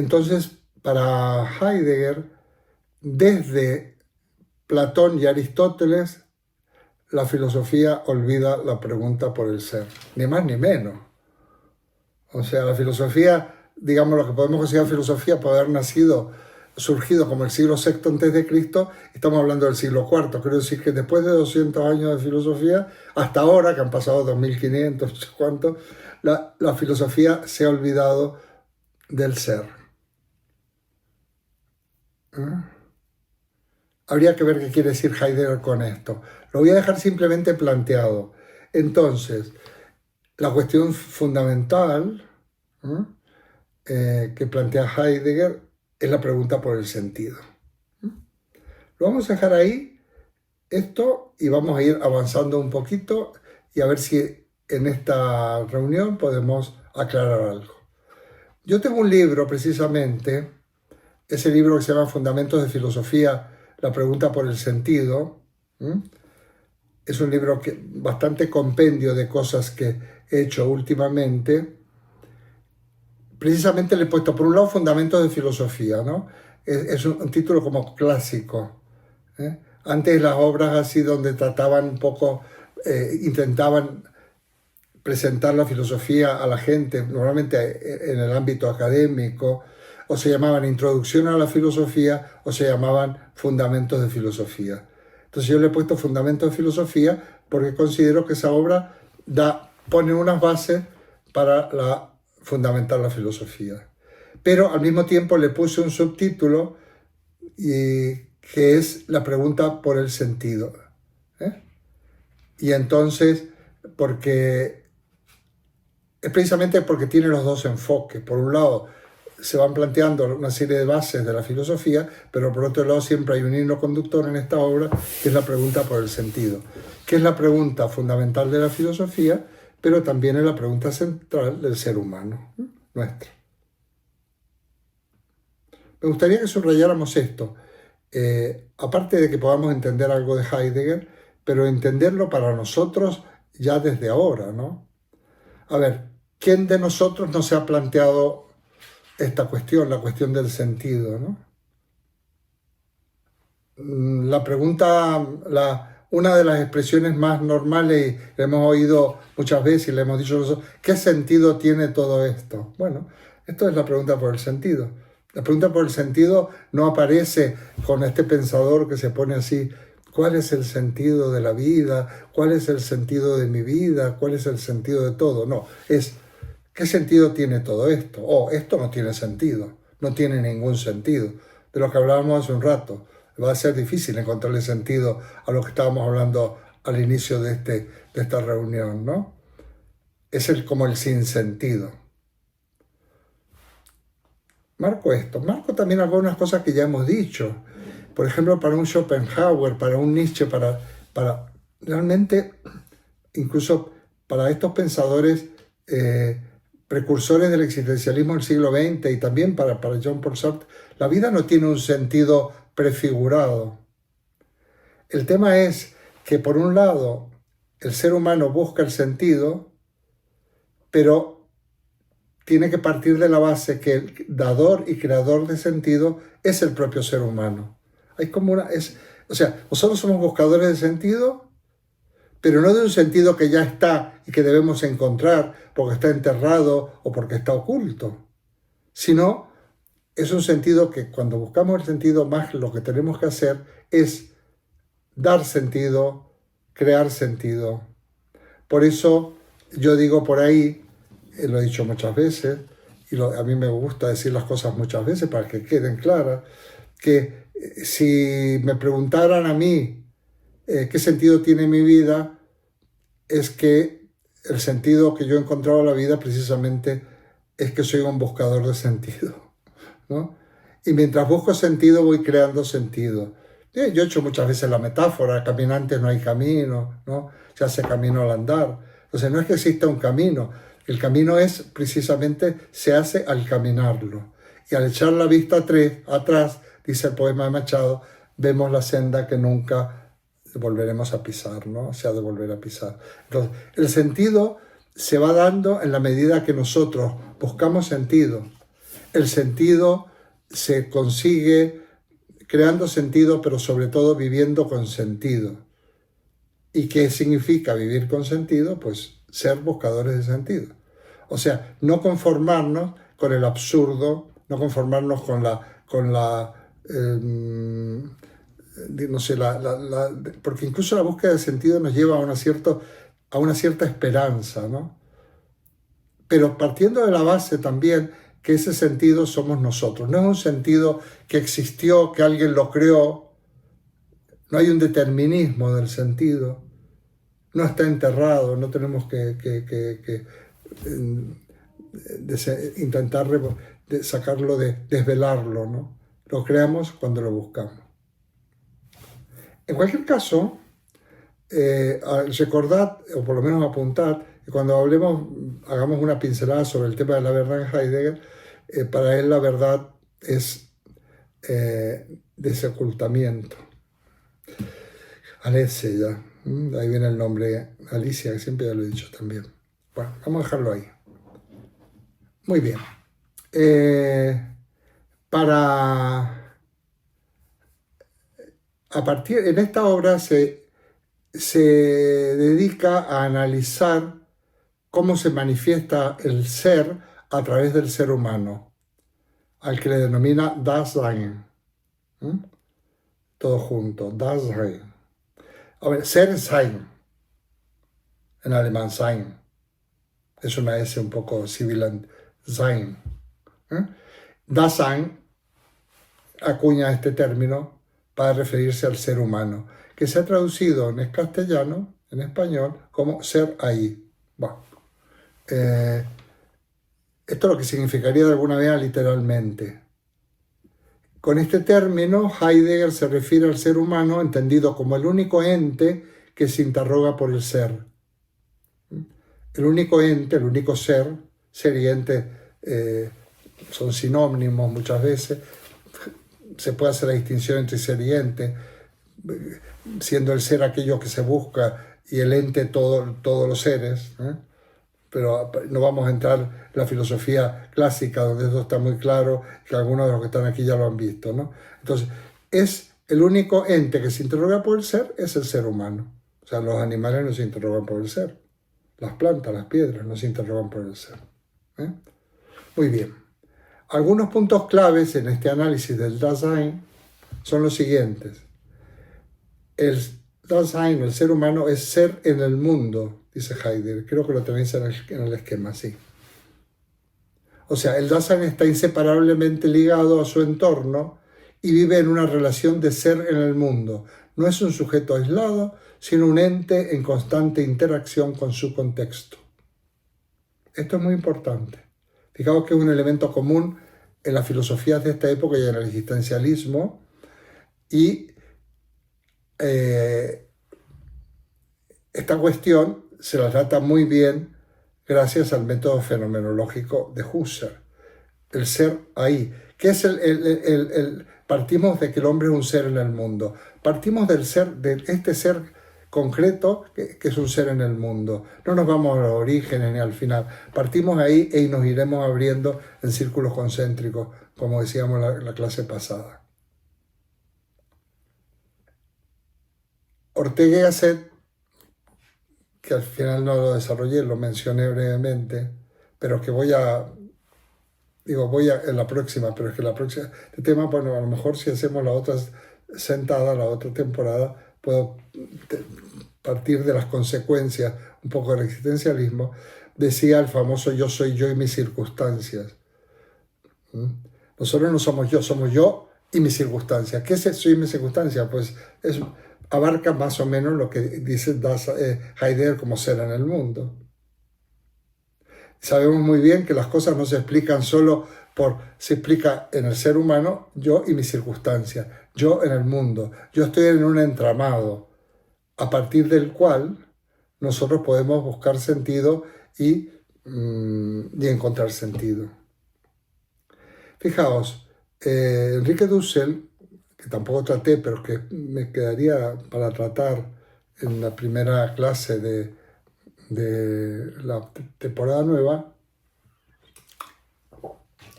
Entonces, para Heidegger, desde Platón y Aristóteles, la filosofía olvida la pregunta por el ser, ni más ni menos. O sea, la filosofía, digamos, lo que podemos considerar filosofía puede haber surgido como el siglo VI antes de Cristo, estamos hablando del siglo IV. Quiero decir que después de 200 años de filosofía, hasta ahora, que han pasado 2500, no sé cuánto, la filosofía se ha olvidado del ser. Habría que ver qué quiere decir Heidegger con esto. Lo voy a dejar simplemente planteado. Entonces, la cuestión fundamental que plantea Heidegger es la pregunta por el sentido. Lo vamos a dejar ahí, esto, y vamos a ir avanzando un poquito y a ver si en esta reunión podemos aclarar algo. Yo tengo un libro precisamente, ese libro que se llama Fundamentos de Filosofía, la pregunta por el sentido. Es un libro bastante compendio de cosas que he hecho últimamente. Precisamente le he puesto, por un lado, Fundamentos de Filosofía, ¿no? Es un título como clásico. Antes las obras así donde trataban un poco, intentaban presentar la filosofía a la gente, normalmente en el ámbito académico, o se llamaban Introducción a la Filosofía o se llamaban Fundamentos de Filosofía. Entonces yo le he puesto Fundamentos de Filosofía porque considero que esa obra pone unas bases para fundamentar la filosofía. Pero al mismo tiempo le puse un subtítulo que es la pregunta por el sentido. Y entonces, es precisamente porque tiene los dos enfoques. Por un lado, se van planteando una serie de bases de la filosofía, pero por otro lado siempre hay un hilo conductor en esta obra, que es la pregunta por el sentido, que es la pregunta fundamental de la filosofía, pero también es la pregunta central del ser humano, nuestro. Me gustaría que subrayáramos esto, aparte de que podamos entender algo de Heidegger, pero entenderlo para nosotros ya desde ahora, ¿no? A ver, ¿quién de nosotros no se ha planteado esta cuestión, la cuestión del sentido, ¿no? La pregunta, una de las expresiones más normales, y la hemos oído muchas veces y le hemos dicho nosotros, ¿qué sentido tiene todo esto? Bueno, esto es la pregunta por el sentido. La pregunta por el sentido no aparece con este pensador que se pone así, ¿cuál es el sentido de la vida? ¿Cuál es el sentido de mi vida? ¿Cuál es el sentido de todo? No, es ¿qué sentido tiene todo esto? Esto no tiene sentido, no tiene ningún sentido. De lo que hablábamos hace un rato, va a ser difícil encontrarle sentido a lo que estábamos hablando al inicio de esta reunión, ¿no? Es como el sinsentido. Marco también algunas cosas que ya hemos dicho. Por ejemplo, para un Schopenhauer, para un Nietzsche, para realmente, incluso para estos pensadores precursores del existencialismo del siglo XX y también para Jean-Paul Sartre, la vida no tiene un sentido prefigurado. El tema es que, por un lado, el ser humano busca el sentido, pero tiene que partir de la base que el dador y creador de sentido es el propio ser humano. Hay como nosotros somos buscadores de sentido, pero no de un sentido que ya está y que debemos encontrar porque está enterrado o porque está oculto, sino es un sentido que cuando buscamos el sentido, más lo que tenemos que hacer es dar sentido, crear sentido. Por eso yo digo por ahí, lo he dicho muchas veces, y a mí me gusta decir las cosas muchas veces para que queden claras, que si me preguntaran a mí qué sentido tiene mi vida, es que el sentido que yo he encontrado en la vida precisamente es que soy un buscador de sentido, ¿no? Y mientras busco sentido voy creando sentido. Yo he hecho muchas veces la metáfora, caminantes no hay camino, ¿no? Se hace camino al andar. Entonces no es que exista un camino, el camino es precisamente, se hace al caminarlo. Y al echar la vista atrás, dice el poema de Machado, vemos la senda que nunca volveremos a pisar, ¿no? Se ha de volver a pisar. Entonces, el sentido se va dando en la medida que nosotros buscamos sentido. El sentido se consigue creando sentido, pero sobre todo viviendo con sentido. ¿Y qué significa vivir con sentido? Pues ser buscadores de sentido. O sea, no conformarnos con el absurdo, no conformarnos con no sé, porque incluso la búsqueda de sentido nos lleva a a una cierta esperanza, ¿no? Pero partiendo de la base también que ese sentido somos nosotros. No es un sentido que existió, que alguien lo creó, no hay un determinismo del sentido, no está enterrado, no tenemos que intentar sacarlo, desvelarlo, ¿no? Lo creamos cuando lo buscamos. En cualquier caso, recordad, o por lo menos apuntad, que cuando hagamos una pincelada sobre el tema de la verdad en Heidegger, para él la verdad es desocultamiento. Aletheia, ahí viene el nombre Alicia, que siempre ya lo he dicho también. Bueno, vamos a dejarlo ahí. Muy bien. En esta obra se dedica a analizar cómo se manifiesta el ser a través del ser humano, al que le denomina Dasein. Todo junto, Dasein. A ver, ser sein, en alemán sein, es una S un poco sibilant, sein. Dasein acuña este término para referirse al ser humano, que se ha traducido en castellano, en español, como ser ahí. Bueno, esto es lo que significaría de alguna manera literalmente. Con este término, Heidegger se refiere al ser humano entendido como el único ente que se interroga por el ser. El único ente, el único ser y ente son sinónimos muchas veces. Se puede hacer la distinción entre ser y ente, siendo el ser aquello que se busca y el ente todos los seres, ¿eh? Pero no vamos a entrar en la filosofía clásica, donde eso está muy claro, que algunos de los que están aquí ya lo han visto, ¿no? Entonces, es el único ente que se interroga por el ser, es el ser humano. O sea, los animales no se interrogan por el ser. Las plantas, las piedras, no se interrogan por el ser. ¿Eh? Muy bien. Algunos puntos claves en este análisis del Dasein son los siguientes. El Dasein, el ser humano, es ser en el mundo, dice Heidegger. Creo que lo tenéis en el esquema, sí. O sea, el Dasein está inseparablemente ligado a su entorno y vive en una relación de ser en el mundo. No es un sujeto aislado, sino un ente en constante interacción con su contexto. Esto es muy importante. Fijaos que es un elemento común en las filosofías de esta época y en el existencialismo, y esta cuestión se la trata muy bien gracias al método fenomenológico de Husserl. El ser ahí. ¿Qué es partimos de que el hombre es un ser en el mundo. Partimos del ser, de este ser concreto que es un ser en el mundo. No nos vamos a los orígenes ni al final. Partimos ahí y nos iremos abriendo en círculos concéntricos, como decíamos en la clase pasada. Ortega y Gasset, que al final no lo desarrollé, lo mencioné brevemente, pero que voy en la próxima, pero es que la próxima, este tema, bueno, a lo mejor si hacemos la otra sentada, la otra temporada, puedo partir de las consecuencias un poco del existencialismo. Decía el famoso yo soy yo y mis circunstancias. Nosotros no somos yo y mis circunstancias. ¿Qué es soy y mis circunstancias? Pues abarca más o menos lo que dice Heidegger como ser en el mundo. Sabemos muy bien que las cosas no se explican solo se explica en el ser humano yo y mis circunstancias, yo en el mundo. Yo estoy en un entramado a partir del cual nosotros podemos buscar sentido y encontrar sentido. Fijaos, Enrique Dussel, que tampoco traté, pero que me quedaría para tratar en la primera clase de la temporada nueva,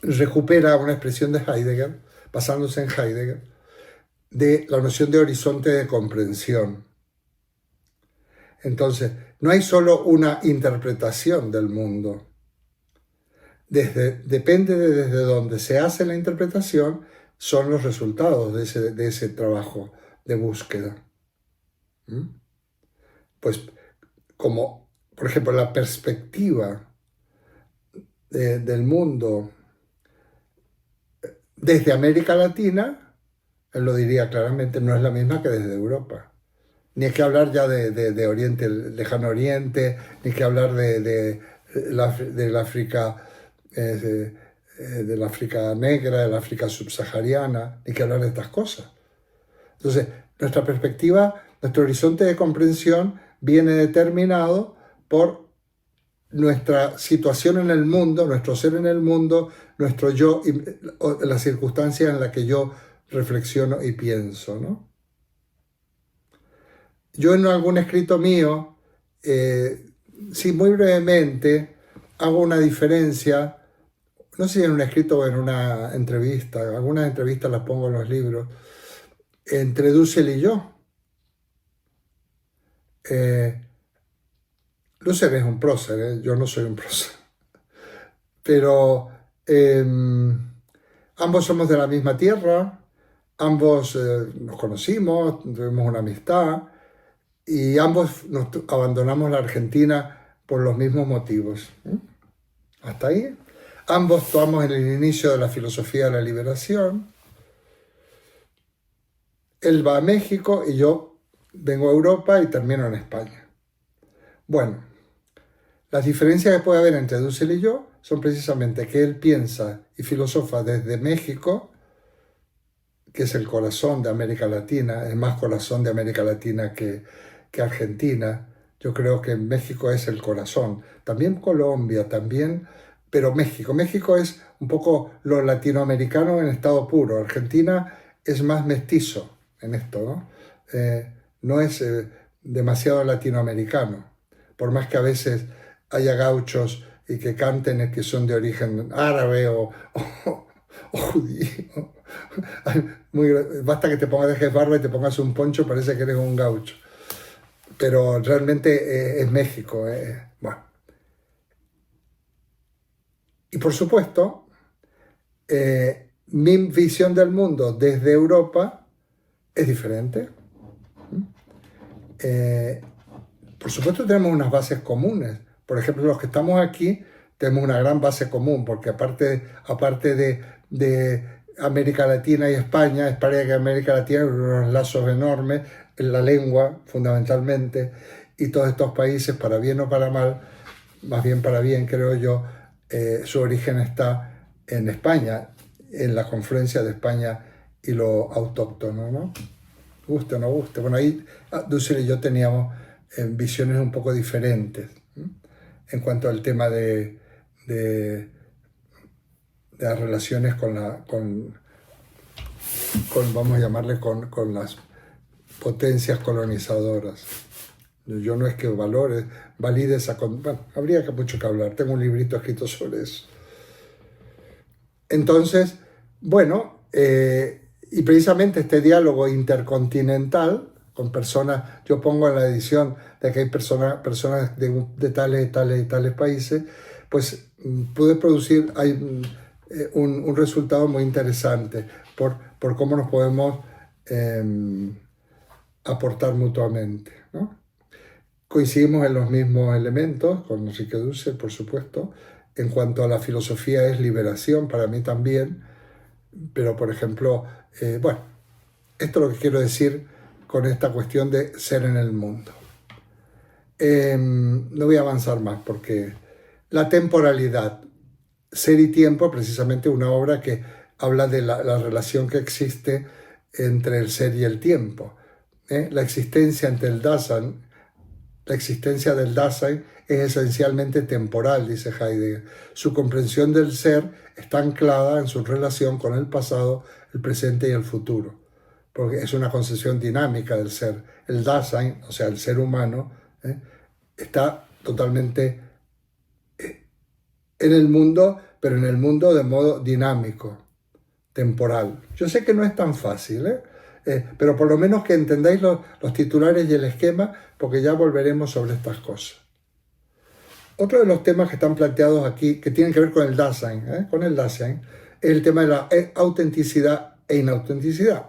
recupera una expresión de Heidegger, basándose en Heidegger, de la noción de horizonte de comprensión. Entonces, no hay solo una interpretación del mundo. Depende de desde donde se hace la interpretación, son los resultados de ese trabajo de búsqueda. ¿Mm? Pues como, por ejemplo, la perspectiva del mundo desde América Latina, él lo diría claramente, no es la misma que desde Europa. Ni hay que hablar ya de Oriente, Lejano Oriente, ni hay que hablar del África, del África negra, del África subsahariana, ni hay que hablar de estas cosas. Entonces, nuestra perspectiva, nuestro horizonte de comprensión viene determinado por nuestra situación en el mundo, nuestro ser en el mundo, nuestro yo, la circunstancia en la que yo reflexiono y pienso, ¿no? Yo en algún escrito mío, sí, muy brevemente, hago una diferencia, no sé si en un escrito o en una entrevista, algunas entrevistas las pongo en los libros, entre Dussel y yo. Dussel es un prócer, yo no soy un prócer, pero ambos somos de la misma tierra, ambos nos conocimos, tuvimos una amistad y ambos nos abandonamos la Argentina por los mismos motivos. Hasta ahí. Ambos tomamos en el inicio de la filosofía de la liberación. Él va a México y yo vengo a Europa y termino en España. Bueno, las diferencias que puede haber entre Dussel y yo son precisamente que él piensa y filosofa desde México, que es el corazón de América Latina, es más corazón de América Latina que Argentina. Yo creo que México es el corazón. También Colombia, también, pero México. México es un poco lo latinoamericano en estado puro. Argentina es más mestizo en esto, ¿no? No es demasiado latinoamericano, por más que a veces haya gauchos y que canten que son de origen árabe o judío. Basta que te dejes barba y te pongas un poncho, parece que eres un gaucho. Pero realmente es México. Bueno. Y por supuesto, mi visión del mundo desde Europa es diferente. Por supuesto tenemos unas bases comunes. Por ejemplo, los que estamos aquí tenemos una gran base común, porque aparte de América Latina y España que América Latina tiene unos lazos enormes, en la lengua fundamentalmente, y todos estos países, para bien o para mal, más bien para bien creo yo, su origen está en España, en la confluencia de España y lo autóctono, ¿no? Guste o no guste. Bueno, ahí Dussel y yo teníamos visiones un poco diferentes, ¿sí? En cuanto al tema de las relaciones con vamos a llamarle, con las potencias colonizadoras. Yo no es que valide esa... Bueno, habría mucho que hablar. Tengo un librito escrito sobre eso. Entonces, bueno, y precisamente este diálogo intercontinental con personas, yo pongo en la edición de que hay personas de tales y tales países, pues pude producir un resultado muy interesante por cómo nos podemos aportar mutuamente, ¿no? Coincidimos en los mismos elementos, con Enrique Dussel, por supuesto. En cuanto a la filosofía es liberación, para mí también. Pero, por ejemplo, bueno, esto es lo que quiero decir con esta cuestión de ser en el mundo. No voy a avanzar más porque la temporalidad, ser y tiempo, precisamente una obra que habla de la relación que existe entre el ser y el tiempo. La existencia entre el Dasein, la existencia del Dasein es esencialmente temporal, dice Heidegger. Su comprensión del ser está anclada en su relación con el pasado, el presente y el futuro, porque es una concepción dinámica del ser. El Dasein, o sea, el ser humano, está totalmente en el mundo, pero en el mundo de modo dinámico, temporal. Yo sé que no es tan fácil, pero por lo menos que entendáis los titulares y el esquema, porque ya volveremos sobre estas cosas. Otro de los temas que están planteados aquí, que tienen que ver con el Dasein, es el tema de la autenticidad e inautenticidad.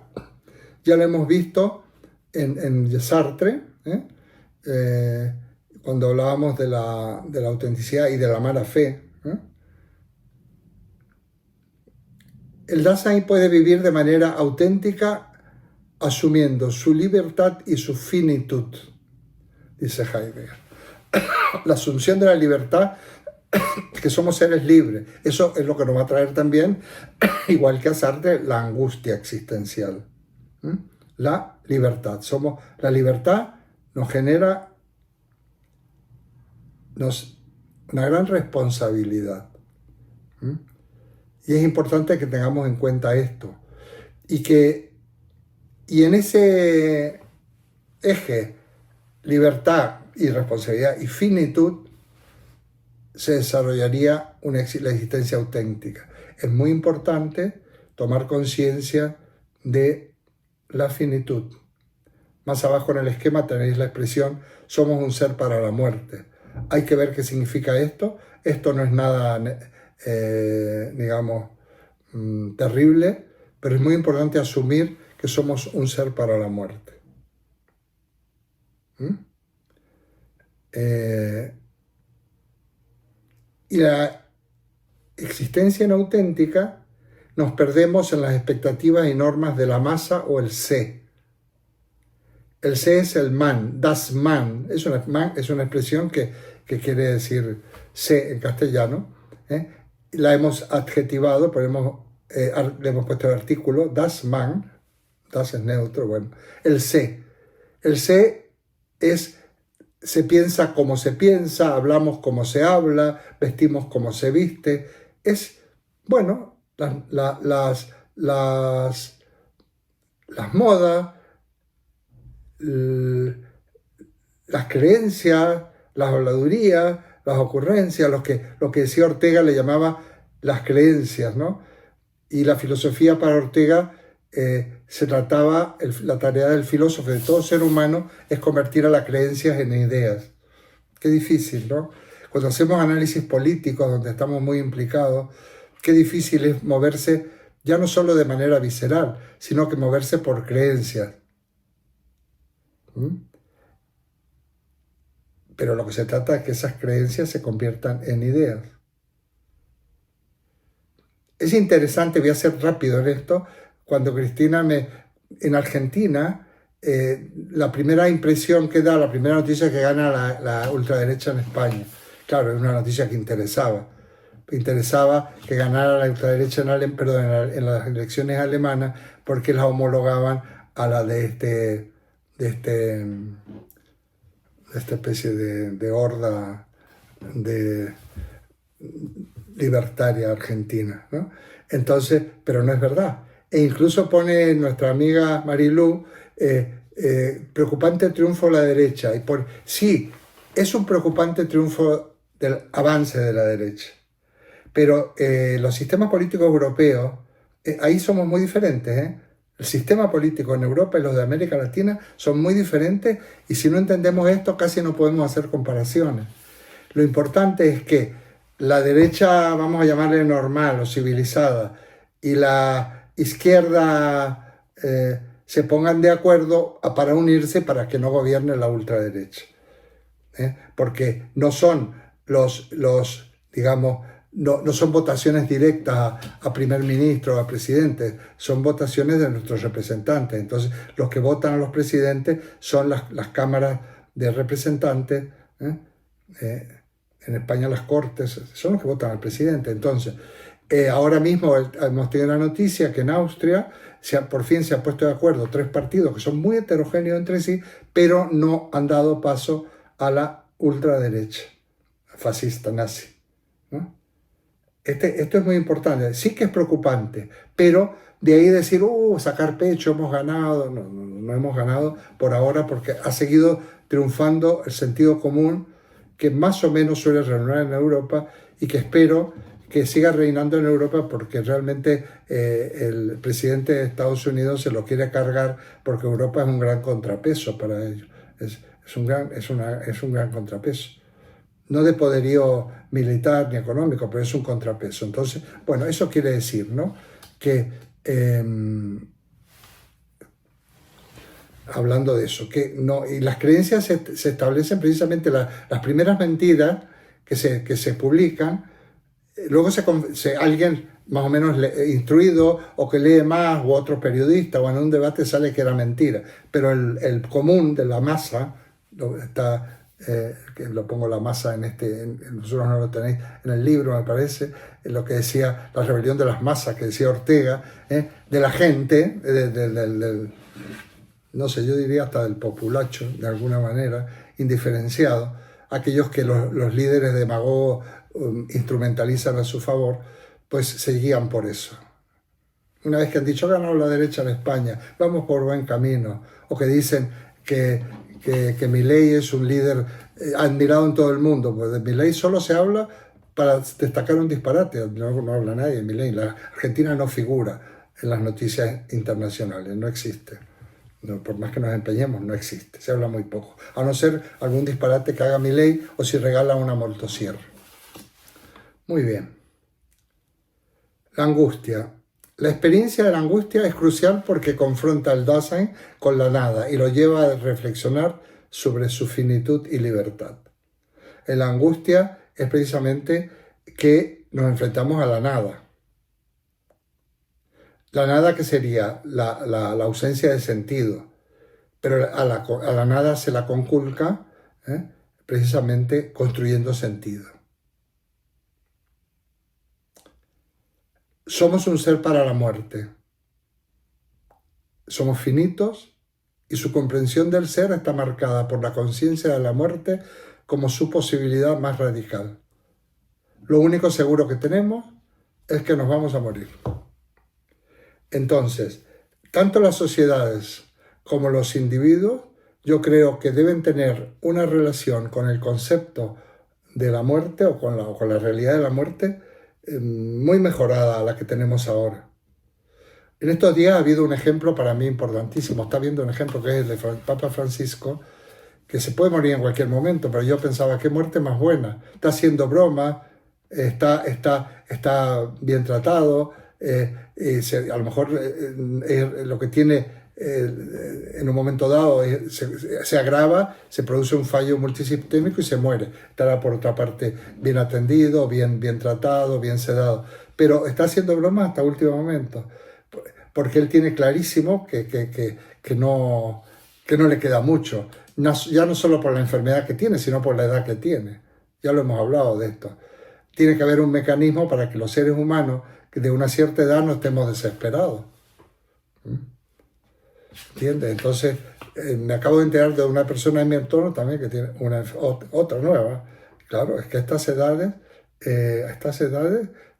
Ya lo hemos visto en Sartre, cuando hablábamos de la autenticidad y de la mala fe. El Dasein puede vivir de manera auténtica asumiendo su libertad y su finitud, dice Heidegger. La asunción de la libertad, que somos seres libres, eso es lo que nos va a traer también, igual que a Sartre, la angustia existencial. La libertad. La libertad nos genera una gran responsabilidad. Y es importante que tengamos en cuenta esto. Y en ese eje, libertad y responsabilidad y finitud, se desarrollaría la existencia auténtica. Es muy importante tomar conciencia de la finitud. Más abajo en el esquema tenéis la expresión somos un ser para la muerte. Hay que ver qué significa esto. Esto no es nada, digamos, terrible, pero es muy importante asumir que somos un ser para la muerte. Y la existencia inauténtica nos perdemos en las expectativas y normas de la masa o el sé. El sé es el man, das man. Es una expresión que quiere decir sé en castellano. La hemos adjetivado, pero le hemos puesto el artículo, das man. Das es neutro, bueno. El sé. El sé es, se piensa como se piensa, hablamos como se habla, vestimos como se viste. Es, bueno, las modas, las creencias, las habladurías, las ocurrencias, lo que decía Ortega le llamaba las creencias, ¿no? Y la filosofía para Ortega se trataba, la tarea del filósofo, de todo ser humano, es convertir a las creencias en ideas. Qué difícil, ¿no? Cuando hacemos análisis políticos, donde estamos muy implicados, qué difícil es moverse, ya no solo de manera visceral, sino que moverse por creencias. Pero lo que se trata es que esas creencias se conviertan en ideas. Es interesante, voy a ser rápido en esto, cuando Cristina en Argentina, la primera impresión que da, la primera noticia que gana la ultraderecha en España. Claro, es una noticia que interesaba que ganara la ultraderecha en las elecciones alemanas, porque las homologaban a la de esta especie de horda libertaria argentina, ¿no? Entonces, pero no es verdad. E incluso pone nuestra amiga Marilú, preocupante triunfo de la derecha. Sí, es un preocupante triunfo del avance de la derecha. Pero los sistemas políticos europeos, ahí somos muy diferentes, El sistema político en Europa y los de América Latina son muy diferentes, y si no entendemos esto casi no podemos hacer comparaciones. Lo importante es que la derecha, vamos a llamarle normal o civilizada, y la izquierda se pongan de acuerdo para unirse para que no gobierne la ultraderecha. Porque no son digamos, no son votaciones directas a primer ministro o a presidente, son votaciones de nuestros representantes. Entonces, los que votan a los presidentes son las cámaras de representantes, en España las Cortes, son los que votan al presidente. Entonces, ahora mismo hemos tenido la noticia que en Austria por fin se han puesto de acuerdo 3 partidos que son muy heterogéneos entre sí, pero no han dado paso a la ultraderecha, fascista, nazi, ¿no? Esto es muy importante, sí que es preocupante, pero de ahí decir, sacar pecho, hemos ganado, no hemos ganado por ahora, porque ha seguido triunfando el sentido común, que más o menos suele reunir en Europa, y que espero que siga reinando en Europa, porque realmente el presidente de Estados Unidos se lo quiere cargar, porque Europa es un gran contrapeso para ellos. Es un gran contrapeso. No de poderío militar ni económico, pero es un contrapeso. Entonces, bueno, eso quiere decir, ¿no?, que hablando de eso, que no, y las creencias se establecen precisamente las primeras mentiras que se publican. Luego alguien más o menos instruido o que lee más, u otro periodista, o en un debate sale que era mentira. Pero el común de la masa, que lo pongo la masa nosotros no lo tenéis en el libro, me parece, en lo que decía la rebelión de las masas, que decía Ortega, de la gente, no sé, yo diría hasta del populacho, de alguna manera, indiferenciado, aquellos que los líderes demagogos instrumentalizan a su favor, pues se guían por eso. Una vez que han dicho, ganó la derecha en España, vamos por buen camino, o que dicen que Milei es un líder admirado en todo el mundo, pues de Milei solo se habla para destacar un disparate, no habla nadie de Milei. La Argentina no figura en las noticias internacionales, no existe. No, por más que nos empeñemos, no existe, se habla muy poco, a no ser algún disparate que haga Milei o si regala una motosierra. Muy bien. La angustia. La experiencia de la angustia es crucial porque confronta el Dasein con la nada y lo lleva a reflexionar sobre su finitud y libertad. En la angustia es precisamente que nos enfrentamos a la nada. La nada, que sería la ausencia de sentido, pero a la nada se la conculca precisamente construyendo sentido. Somos un ser para la muerte. Somos finitos y su comprensión del ser está marcada por la conciencia de la muerte como su posibilidad más radical. Lo único seguro que tenemos es que nos vamos a morir. Entonces, tanto las sociedades como los individuos, yo creo que deben tener una relación con el concepto de la muerte o con la realidad de la muerte muy mejorada a la que tenemos ahora. En estos días ha habido un ejemplo para mí importantísimo. Está viendo un ejemplo que es el de Papa Francisco, que se puede morir en cualquier momento, pero yo pensaba, qué muerte más buena. Está haciendo broma, está bien tratado, a lo mejor lo que tiene en un momento dado se agrava, se produce un fallo multisistémico y se muere. Estará por otra parte bien atendido, bien tratado, bien sedado, pero está haciendo broma hasta último momento, porque él tiene clarísimo que no le queda mucho, ya no solo por la enfermedad que tiene, sino por la edad que tiene. Ya lo hemos hablado de esto. Tiene que haber un mecanismo para que los seres humanos de una cierta edad no estemos desesperados. ¿Entiendes? Entonces, me acabo de enterar de una persona en mi entorno también que tiene otra nueva. Claro, es que a estas edades,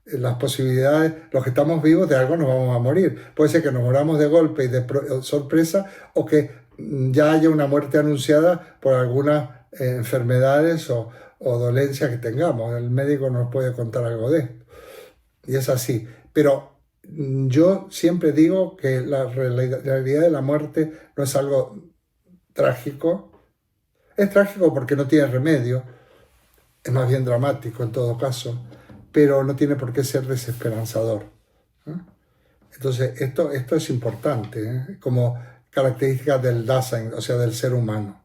las posibilidades, los que estamos vivos, de algo nos vamos a morir. Puede ser que nos moramos de golpe y de sorpresa, o que ya haya una muerte anunciada por algunas enfermedades o dolencias que tengamos. El médico nos puede contar algo de esto. Y es así. Pero yo siempre digo que la realidad de la muerte no es algo trágico. Es trágico porque no tiene remedio, es más bien dramático en todo caso, pero no tiene por qué ser desesperanzador. Entonces, esto es importante, como característica del Dasein, o sea, del ser humano.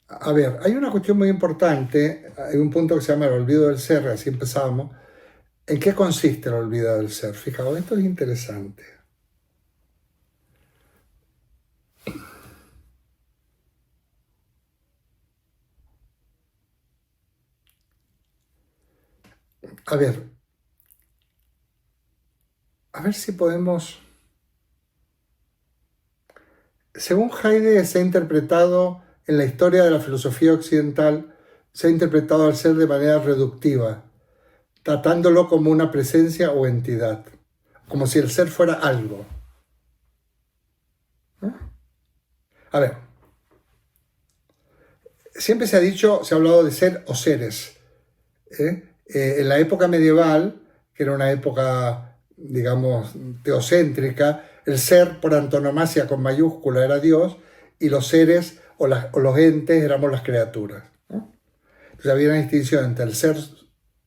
A ver, hay una cuestión muy importante, hay un punto que se llama el olvido del ser, así empezamos. ¿En qué consiste el olvido del ser? Fijaos, esto es interesante. A ver si podemos... Según Heidegger se ha interpretado en la historia de la filosofía occidental, se ha interpretado al ser de manera reductiva, tratándolo como una presencia o entidad, como si el ser fuera algo. A ver, siempre se ha dicho, se ha hablado de ser o seres. En la época medieval, que era una época, digamos, teocéntrica, el ser por antonomasia con mayúscula era Dios y los seres o los entes éramos las criaturas, ¿no? Entonces había una distinción entre el ser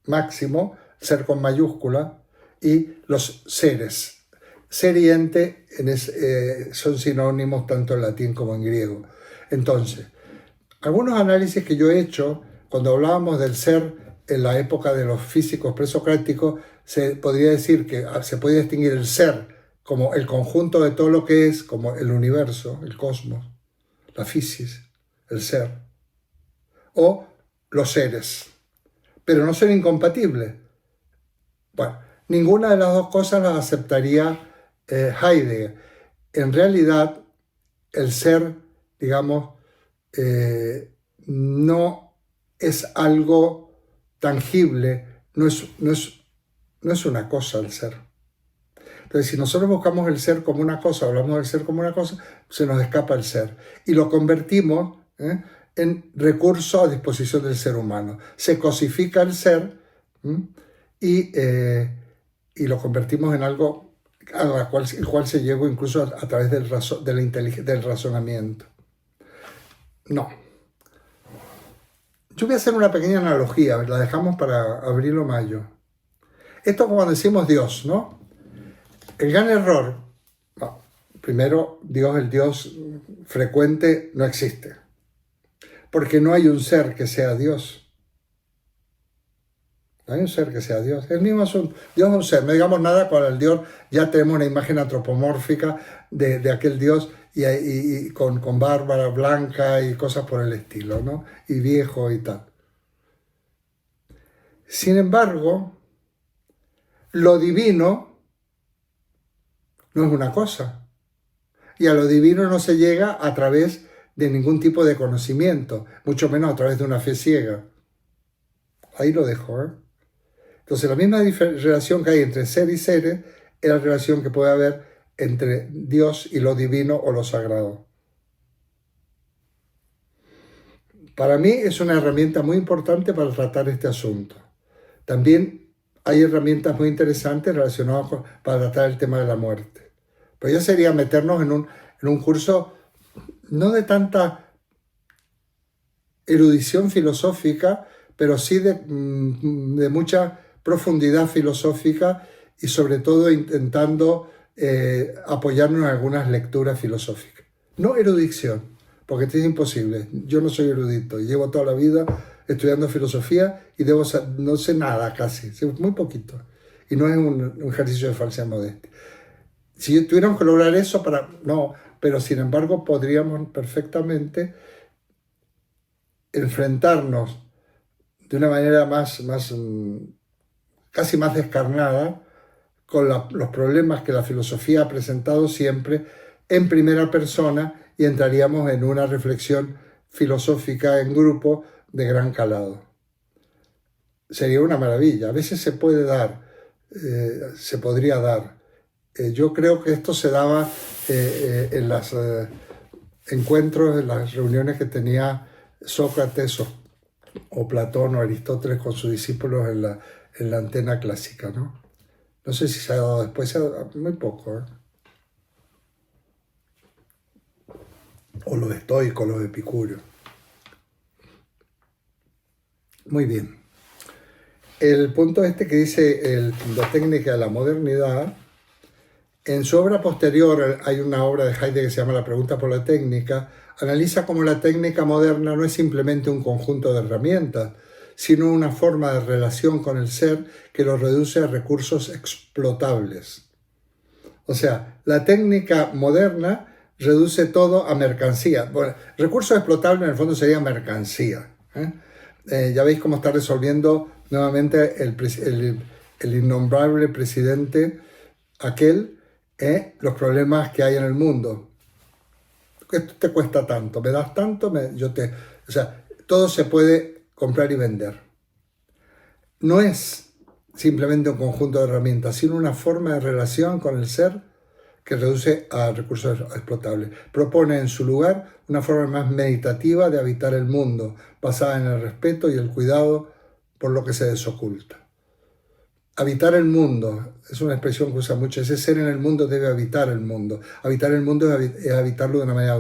máximo, ser con mayúscula, y los seres. Ser y ente son sinónimos tanto en latín como en griego. Entonces, algunos análisis que yo he hecho, cuando hablábamos del ser en la época de los físicos presocráticos, se podría decir que se podía distinguir el ser como el conjunto de todo lo que es, como el universo, el cosmos, la physis, el ser, o los seres, pero no son incompatibles. Bueno, ninguna de las dos cosas las aceptaría Heidegger. En realidad, el ser, digamos, no es algo tangible, no es una cosa el ser. Entonces, si nosotros buscamos el ser como una cosa, hablamos del ser como una cosa, se nos escapa el ser. Y lo convertimos en recurso a disposición del ser humano. Se cosifica el ser y lo convertimos en algo el cual se llegó incluso a través del razonamiento. No. Yo voy a hacer una pequeña analogía, la dejamos para abril o mayo. Esto como decimos Dios, ¿no? El gran error, no, primero, Dios, el Dios frecuente, no existe. Porque no hay un ser que sea Dios. No hay un ser que sea Dios. El mismo asunto. Dios es un ser. No digamos nada con el Dios. Ya tenemos una imagen antropomórfica de aquel Dios y con barba blanca y cosas por el estilo, ¿no? Y viejo y tal. Sin embargo, lo divino no es una cosa. Y a lo divino no se llega a través de ningún tipo de conocimiento, mucho menos a través de una fe ciega. Ahí lo dejo, ¿eh? Entonces, la misma relación que hay entre ser y seres es la relación que puede haber entre Dios y lo divino o lo sagrado. Para mí es una herramienta muy importante para tratar este asunto. También hay herramientas muy interesantes relacionadas para tratar el tema de la muerte. Pero ya sería meternos en un curso no de tanta erudición filosófica, pero sí de mucha profundidad filosófica y sobre todo intentando apoyarnos en algunas lecturas filosóficas. No erudición, porque esto es imposible. Yo no soy erudito, llevo toda la vida estudiando filosofía y no sé nada casi, sé muy poquito. Y no es un ejercicio de falsa modestia. Si tuviéramos que lograr eso, no, pero sin embargo podríamos perfectamente enfrentarnos de una manera casi más descarnada con los problemas que la filosofía ha presentado siempre en primera persona y entraríamos en una reflexión filosófica en grupo de gran calado. Sería una maravilla. A veces se puede dar, se podría dar. Yo creo que esto se daba en los encuentros, en las reuniones que tenía Sócrates o Platón o Aristóteles con sus discípulos en la antena clásica, ¿no? No sé si se ha dado después, se ha dado muy poco, ¿eh? O los estoicos, los epicúreos. Muy bien. El punto que dice la técnica de la modernidad, en su obra posterior, hay una obra de Heidegger que se llama La pregunta por la técnica, analiza cómo la técnica moderna no es simplemente un conjunto de herramientas, sino una forma de relación con el ser que lo reduce a recursos explotables. O sea, la técnica moderna reduce todo a mercancía. Bueno, recursos explotables en el fondo sería mercancía, ¿eh? Ya veis cómo está resolviendo nuevamente el innombrable presidente aquel los problemas que hay en el mundo. Esto te cuesta tanto, me das tanto, o sea, todo se puede comprar y vender. No es simplemente un conjunto de herramientas, sino una forma de relación con el ser que reduce a recursos explotables. Propone en su lugar una forma más meditativa de habitar el mundo, basada en el respeto y el cuidado por lo que se desoculta. Habitar el mundo es una expresión que usa mucho. Ese ser en el mundo debe habitar el mundo. Habitar el mundo es habitarlo de una manera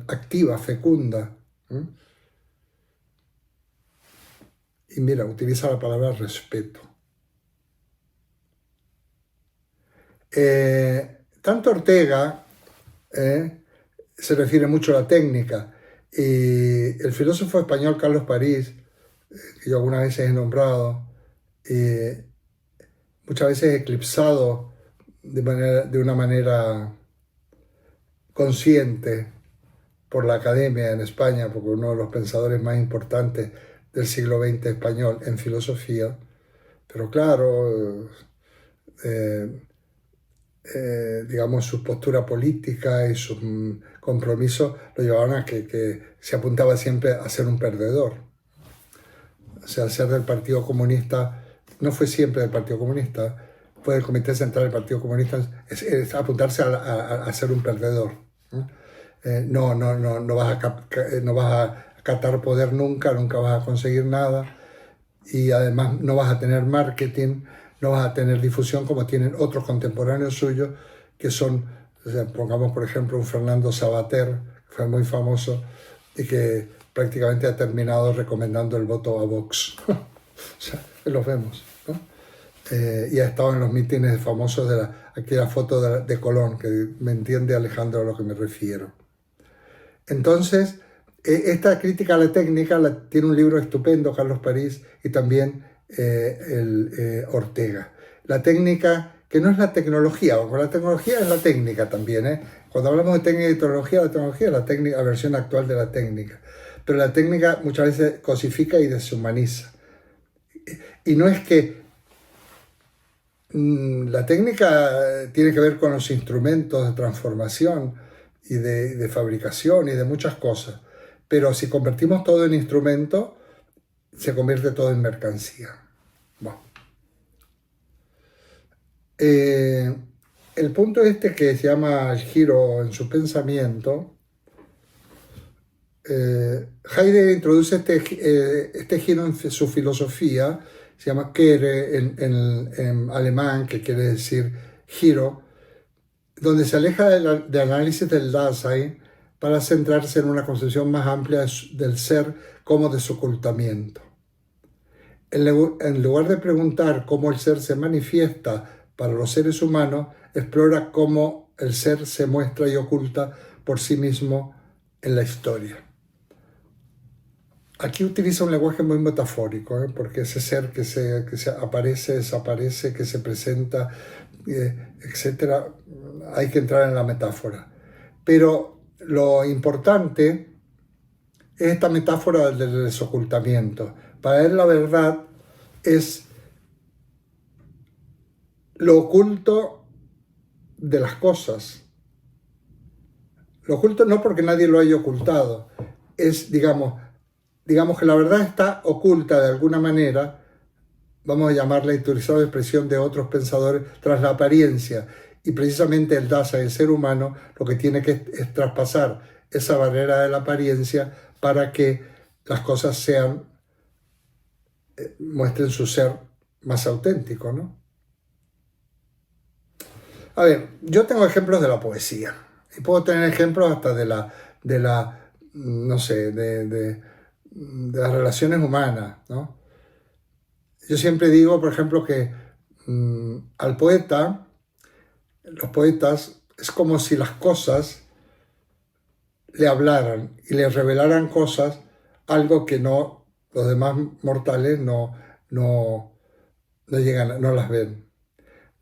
activa, fecunda. Y mira, utiliza la palabra respeto. Tanto Ortega se refiere mucho a la técnica, y el filósofo español Carlos París, que yo algunas veces he nombrado, muchas veces eclipsado de una manera consciente por la academia en España, porque uno de los pensadores más importantes del siglo XX español en filosofía, pero claro, digamos, su postura política y sus compromisos lo llevaban a que se apuntaba siempre a ser un perdedor. O sea, ser del Partido Comunista, no fue siempre del Partido Comunista, fue del Comité Central del Partido Comunista, es apuntarse a ser un perdedor. No vas a acatar poder nunca vas a conseguir nada, y además no vas a tener marketing, no vas a tener difusión como tienen otros contemporáneos suyos, que son, o sea, pongamos por ejemplo un Fernando Savater, que fue muy famoso y que prácticamente ha terminado recomendando el voto a Vox. O sea, los vemos, ¿no? Y ha estado en los mítines famosos aquí la foto de Colón, que me entiende Alejandro a lo que me refiero. Entonces, esta crítica a la técnica tiene un libro estupendo, Carlos París, y también Ortega. La técnica, que no es la tecnología, porque la tecnología es la técnica también. Cuando hablamos de técnica y tecnología, la tecnología es la versión actual de la técnica. Pero la técnica muchas veces cosifica y deshumaniza. Y no es que la técnica tiene que ver con los instrumentos de transformación y de fabricación y de muchas cosas. Pero si convertimos todo en instrumento, se convierte todo en mercancía. Bueno. El punto que se llama el giro en su pensamiento, Heidegger introduce este giro en su filosofía, se llama Kehre en alemán, que quiere decir giro, donde se aleja del análisis del Dasein para centrarse en una concepción más amplia del ser como desocultamiento. En lugar de preguntar cómo el ser se manifiesta para los seres humanos, explora cómo el ser se muestra y oculta por sí mismo en la historia. Aquí utiliza un lenguaje muy metafórico, porque ese ser que se aparece, desaparece, que se presenta, etc., hay que entrar en la metáfora. Pero lo importante es esta metáfora del desocultamiento. Para él la verdad es lo oculto de las cosas. Lo oculto no porque nadie lo haya ocultado, es, digamos que la verdad está oculta de alguna manera, vamos a llamarla, utilizando la expresión de otros pensadores, tras la apariencia. Y precisamente el Dasein, el ser humano, lo que tiene que es traspasar esa barrera de la apariencia para que las cosas muestren su ser más auténtico, ¿no? A ver, yo tengo ejemplos de la poesía, y puedo tener ejemplos hasta de las relaciones humanas, ¿no? Yo siempre digo, por ejemplo, que al poeta, los poetas, es como si las cosas le hablaran y le revelaran cosas, algo que los demás mortales no llegan, no las ven.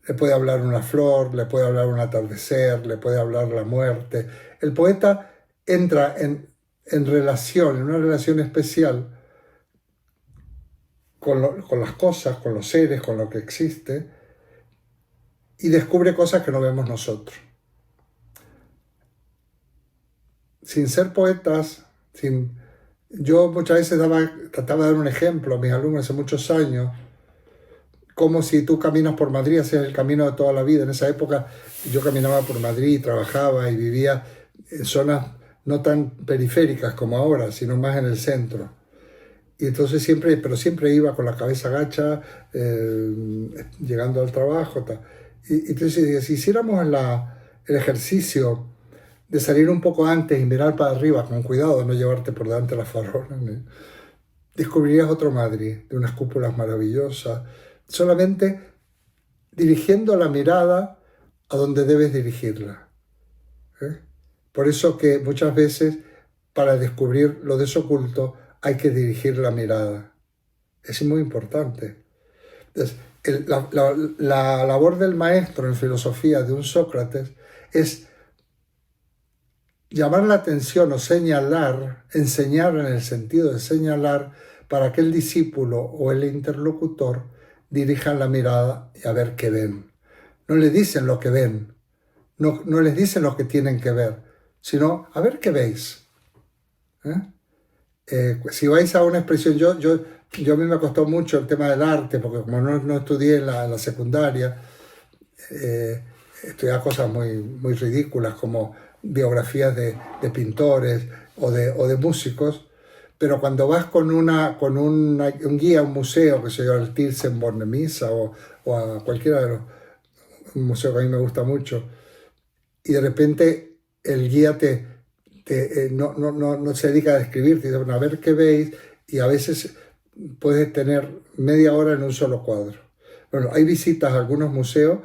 Le puede hablar una flor, le puede hablar un atardecer, le puede hablar la muerte. El poeta entra en una relación especial con las cosas, con los seres, con lo que existe, y descubre cosas que no vemos nosotros. Sin ser poetas, yo muchas veces trataba de dar un ejemplo a mis alumnos hace muchos años, como si tú caminas por Madrid, haces el camino de toda la vida. En esa época yo caminaba por Madrid, trabajaba y vivía en zonas no tan periféricas como ahora, sino más en el centro. Y entonces pero siempre iba con la cabeza gacha, llegando al trabajo. Tal. Y entonces, si hiciéramos el ejercicio de salir un poco antes y mirar para arriba, con cuidado de no llevarte por delante las farolas, ¿no? Descubrirías otro Madrid, de unas cúpulas maravillosas, solamente dirigiendo la mirada a donde debes dirigirla. Por eso que muchas veces, para descubrir lo desoculto, hay que dirigir la mirada. Es muy importante. Entonces, la labor del maestro en filosofía de un Sócrates es llamar la atención o señalar, enseñar en el sentido de señalar, para que el discípulo o el interlocutor dirijan la mirada y a ver qué ven. No le dicen lo que ven, no les dicen lo que tienen que ver, sino a ver qué veis. Si vais a una expresión, yo a mí me costó mucho el tema del arte, porque como no estudié en la secundaria, estudiaba cosas muy rídiculas como biografías de pintores o de músicos, pero cuando vas con un guía a un museo, que se llama el Thyssen-Bornemisza o a cualquiera de un museo que a mí me gusta mucho, y de repente el guía no se dedica a describir, te dice, bueno, a ver qué veis, y a veces puedes tener media hora en un solo cuadro. Bueno, hay visitas a algunos museos,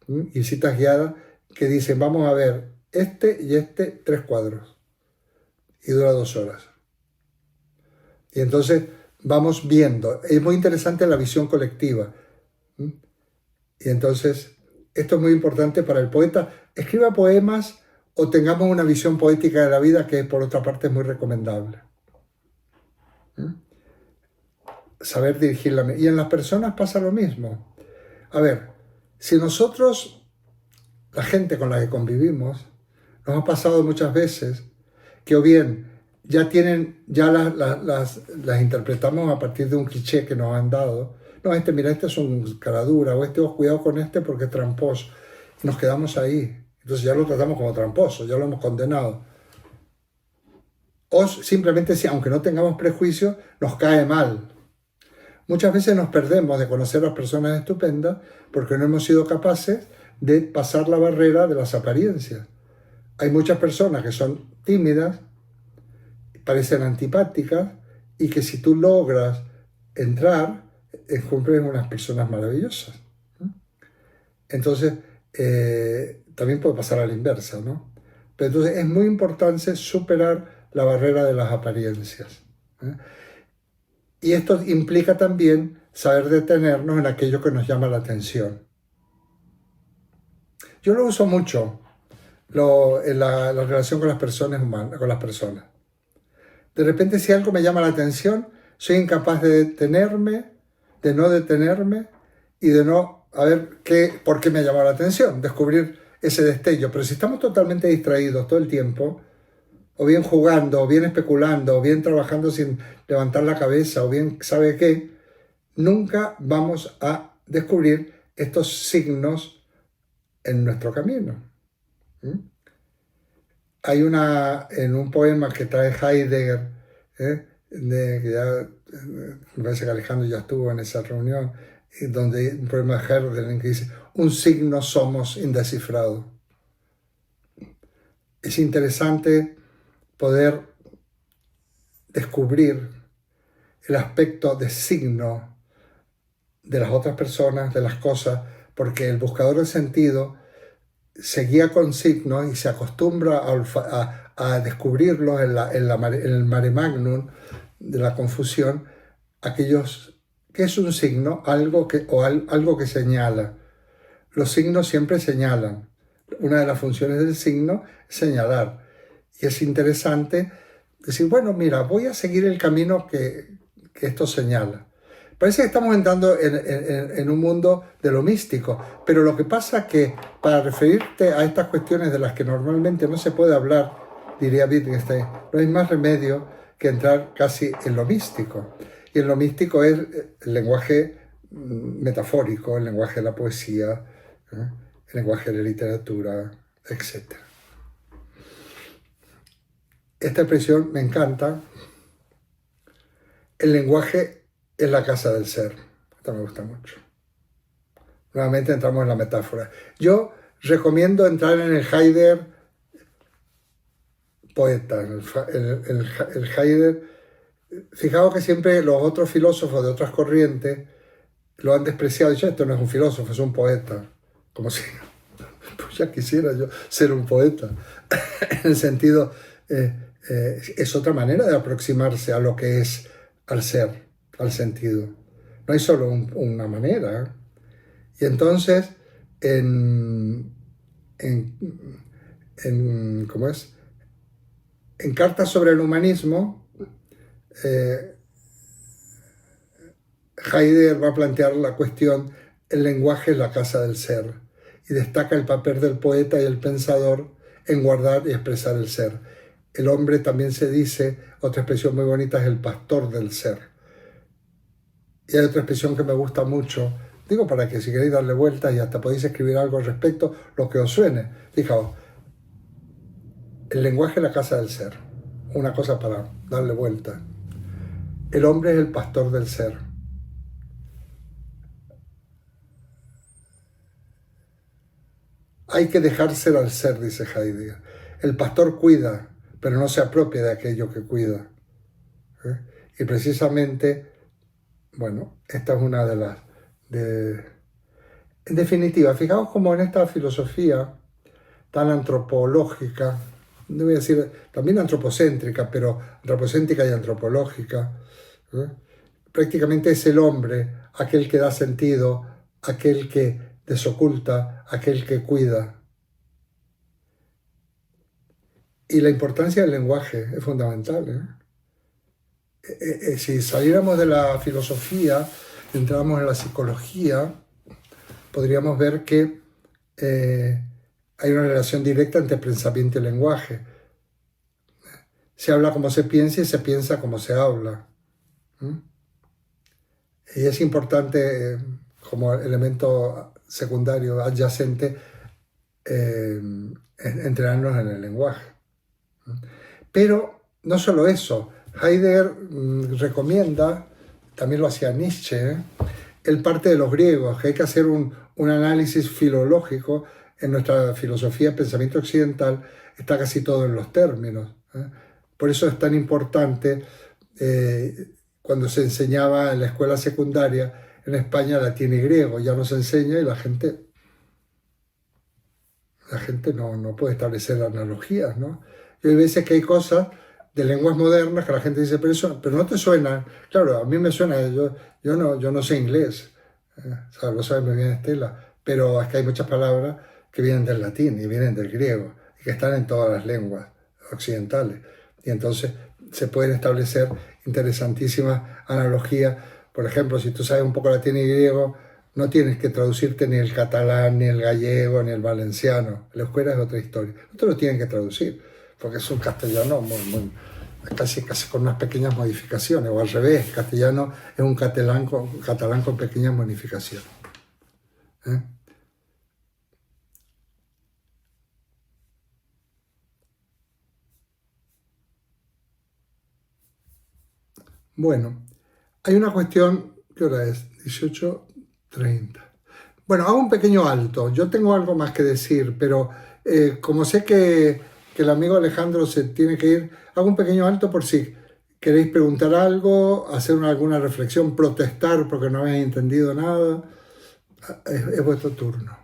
visitas guiadas, que dicen, vamos a ver este y este 3 cuadros, y dura 2 horas. Y entonces vamos viendo. Es muy interesante la visión colectiva. Y entonces, esto es muy importante para el poeta. Escriba poemas o tengamos una visión poética de la vida, que por otra parte es muy recomendable. Saber dirigirla. Y en las personas pasa lo mismo. A ver, si nosotros, la gente con la que convivimos, nos ha pasado muchas veces que o bien ya las interpretamos a partir de un cliché que nos han dado. No, mira, este es un caradura, o cuidado con este porque es tramposo. Y nos quedamos ahí. Entonces ya lo tratamos como tramposo, ya lo hemos condenado. O simplemente, aunque no tengamos prejuicios, nos cae mal. Muchas veces nos perdemos de conocer a las personas estupendas porque no hemos sido capaces de pasar la barrera de las apariencias. Hay muchas personas que son tímidas, parecen antipáticas, y que si tú logras entrar, cumplen unas personas maravillosas. Entonces, también puede pasar a la inversa, ¿no? Pero entonces es muy importante superar la barrera de las apariencias. Y esto implica también saber detenernos en aquello que nos llama la atención. Yo lo uso mucho en la relación con las personas humanas, con las personas. De repente, si algo me llama la atención, soy incapaz de no detenerme y de no, a ver por qué me ha llamado la atención, descubrir ese destello. Pero si estamos totalmente distraídos todo el tiempo, o bien jugando, o bien especulando, o bien trabajando sin levantar la cabeza, o bien sabe qué, nunca vamos a descubrir estos signos en nuestro camino. Hay en un poema que trae Heidegger, que ya, me parece que Alejandro ya estuvo en esa reunión, donde un poema de Herder que dice, un signo somos indescifrado. Es interesante poder descubrir el aspecto de signo de las otras personas, de las cosas, porque el buscador de sentido se guía con signos y se acostumbra a descubrirlos en el mare magnum de la confusión, aquellos que es un signo, algo que señala. Los signos siempre señalan. Una de las funciones del signo es señalar. Y es interesante decir, bueno, mira, voy a seguir el camino que esto señala. Parece que estamos entrando en un mundo de lo místico, pero lo que pasa es que para referirte a estas cuestiones de las que normalmente no se puede hablar, diría Wittgenstein, no hay más remedio que entrar casi en lo místico. Y en lo místico es el lenguaje metafórico, el lenguaje de la poesía, el lenguaje de la literatura, etc. Esta expresión me encanta. El lenguaje es la casa del ser. Esto me gusta mucho. Nuevamente entramos en la metáfora. Yo recomiendo entrar en el Heidegger poeta, el Heidegger. Fijaos que siempre los otros filósofos de otras corrientes lo han despreciado. Dicho, esto no es un filósofo, es un poeta. Como si, pues ya quisiera yo ser un poeta. En el sentido, es otra manera de aproximarse a lo que es, al ser, al sentido. No hay solo una manera. Y entonces, ¿cómo es? En Cartas sobre el humanismo, Heidegger va a plantear la cuestión, el lenguaje es la casa del ser, y destaca el papel del poeta y el pensador en guardar y expresar el ser. El hombre también se dice, otra expresión muy bonita es el pastor del ser. Y hay otra expresión que me gusta mucho, digo para que si queréis darle vueltas y hasta podéis escribir algo al respecto, lo que os suene. Fijaos, el lenguaje es la casa del ser, una cosa para darle vuelta. El hombre es el pastor del ser. Hay que dejar ser al ser, dice Heidegger. El pastor cuida, pero no se apropia de aquello que cuida. Y precisamente, bueno, esta es una de las... En definitiva, fijaos cómo en esta filosofía tan antropológica, no voy a decir también antropocéntrica, pero antropocéntrica y antropológica, prácticamente es el hombre aquel que da sentido, aquel que desoculta, aquel que cuida. Y la importancia del lenguaje es fundamental. Si saliéramos de la filosofía, entráramos en la psicología, podríamos ver que hay una relación directa entre pensamiento y lenguaje. Se habla como se piensa y se piensa como se habla. Y es importante, como elemento secundario, adyacente, entrenarnos en el lenguaje. Pero no solo eso, Heidegger recomienda, también lo hacía Nietzsche, él parte de los griegos, que hay que hacer un análisis filológico. En nuestra filosofía de pensamiento occidental está casi todo en los términos. Por eso es tan importante, cuando se enseñaba en la escuela secundaria en España latín y griego, ya no se enseña y la gente no puede establecer analogías, ¿no? Y hay veces que hay cosas de lenguas modernas que la gente dice, pero no te suena. Claro, a mí me suena, yo no sé inglés, lo sabe muy bien Estela, pero es que hay muchas palabras que vienen del latín y vienen del griego y que están en todas las lenguas occidentales. Y entonces se pueden establecer interesantísimas analogías. Por ejemplo, si tú sabes un poco latín y griego, no tienes que traducirte ni el catalán, ni el gallego, ni el valenciano. El euskera es otra historia. No te lo tienen que traducir, porque es un castellano casi con unas pequeñas modificaciones, o al revés, castellano es un catalán con pequeñas modificaciones. Bueno, hay una cuestión, ¿qué hora es? 18:30. Bueno, hago un pequeño alto. Yo tengo algo más que decir, pero como sé que el amigo Alejandro se tiene que ir, hago un pequeño alto por si queréis preguntar algo, hacer alguna reflexión, protestar porque no habéis entendido nada. Es vuestro turno.